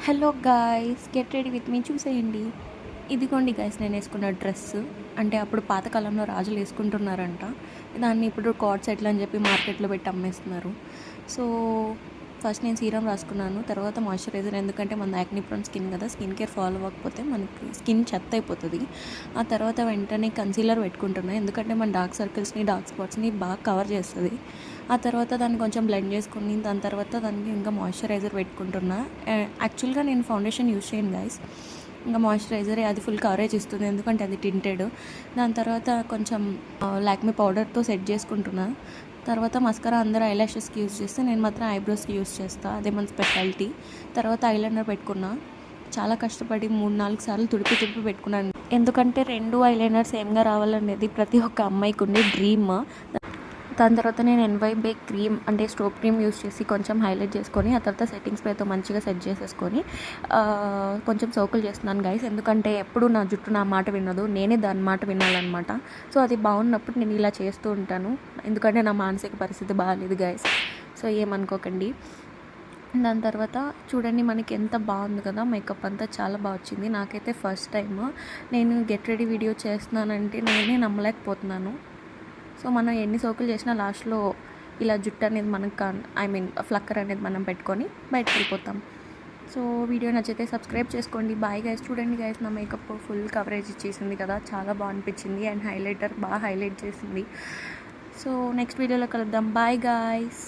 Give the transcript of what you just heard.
Hello guys, get ready with me. చూసేయండి. ఇదిగోండి guys, నేను వేసుకున్న డ్రెస్. అంటే అప్పుడు పాతకాలంలో రాజులు వేసుకుంటున్నారంట. దాన్ని ఇప్పుడు కార్డ్ సెట్లు అని చెప్పి మార్కెట్లో పెట్టి అమ్మేస్తున్నారు. సో ఫస్ట్ నేను సీరం రాసుకున్నాను, తర్వాత మాయిశ్చరైజర్. ఎందుకంటే మన యాక్ని ప్రోన్ స్కిన్ కదా, స్కిన్ కేర్ ఫాలో అవ్వకపోతే మనకి స్కిన్ చెత్త అయిపోతుంది. ఆ తర్వాత వెంటనే కన్సీలర్ పెట్టుకుంటున్నాను, ఎందుకంటే మన డార్క్ సర్కిల్స్ని, డార్క్ స్పాట్స్ని బాగా కవర్ చేస్తుంది. ఆ తర్వాత దాన్ని కొంచెం బ్లెండ్ చేసుకుని దాని తర్వాత దానికి ఇంకా మాయిశ్చరైజర్ పెట్టుకుంటున్నా. యాక్చువల్గా నేను ఫౌండేషన్ యూజ్ చేయను గైస్, ఇంకా మాయిశ్చరైజరే అది ఫుల్ కవరేజ్ ఇస్తుంది, ఎందుకంటే అది టింటెడ్. దాని తర్వాత కొంచెం లాక్మీ పౌడర్తో సెట్ చేసుకుంటున్నా. తర్వాత మస్కరా అందరూ ఐలాషెస్కి యూజ్ చేస్తే నేను మాత్రం ఐబ్రోస్కి యూజ్ చేస్తాను, అదే మన స్పెషాలిటీ. తర్వాత ఐలైనర్ పెట్టుకున్నా. చాలా కష్టపడి 3-4 సార్లు తుడిపి పెట్టుకున్నాను, ఎందుకంటే 2 ఐలైనర్ సేమ్గా రావాలనేది ప్రతి ఒక్క అమ్మాయికి ఉండే డ్రీమ్. దాని తర్వాత నేను NYB క్రీమ్ అంటే స్ట్రోక్ క్రీమ్ యూస్ చేసి కొంచెం హైలైట్ చేసుకొని, ఆ తర్వాత సెట్టింగ్ స్ప్రేతో మంచిగా సెట్ చేసేసుకొని కొంచెం సర్కిల్ చేస్తున్నాను గైస్. ఎందుకంటే ఎప్పుడు నా జుట్టు నా మాట వినదు, నేనే దాని మాట వినాలన్నమాట. సో అది బాగున్నప్పుడు నేను ఇలా చేస్తూ ఉంటాను, ఎందుకంటే నా మానసిక పరిస్థితి బాగాలేదు గైస్. సో ఏమనుకోకండి. దాని తర్వాత చూడండి, మనకి ఎంత బాగుంది కదా, మేకప్ అంతా చాలా బాగా వచ్చింది. నాకైతే ఫస్ట్ టైం నేను గెట్ రెడీ వీడియో చేస్తున్నానంటే నేనే నమ్మలేకపోతున్నాను. సో మనం ఎన్ని సోకులు చేసినా లాస్ట్లో ఇలా జుట్టు అనేది మనకు ఫ్లక్కర్ అనేది మనం పెట్టుకొని బయటకు వెళ్ళిపోతాం. సో వీడియో నచ్చితే సబ్స్క్రైబ్ చేసుకోండి. Bye guys. చూడండి గైస్, నా మేకప్ ఫుల్ కవరేజ్ ఇచ్చేసింది కదా, చాలా బాగా అనిపించింది. అండ్ హైలైటర్ బాగా హైలైట్ చేసింది. సో నెక్స్ట్ వీడియోలో కలుద్దాం. Bye guys.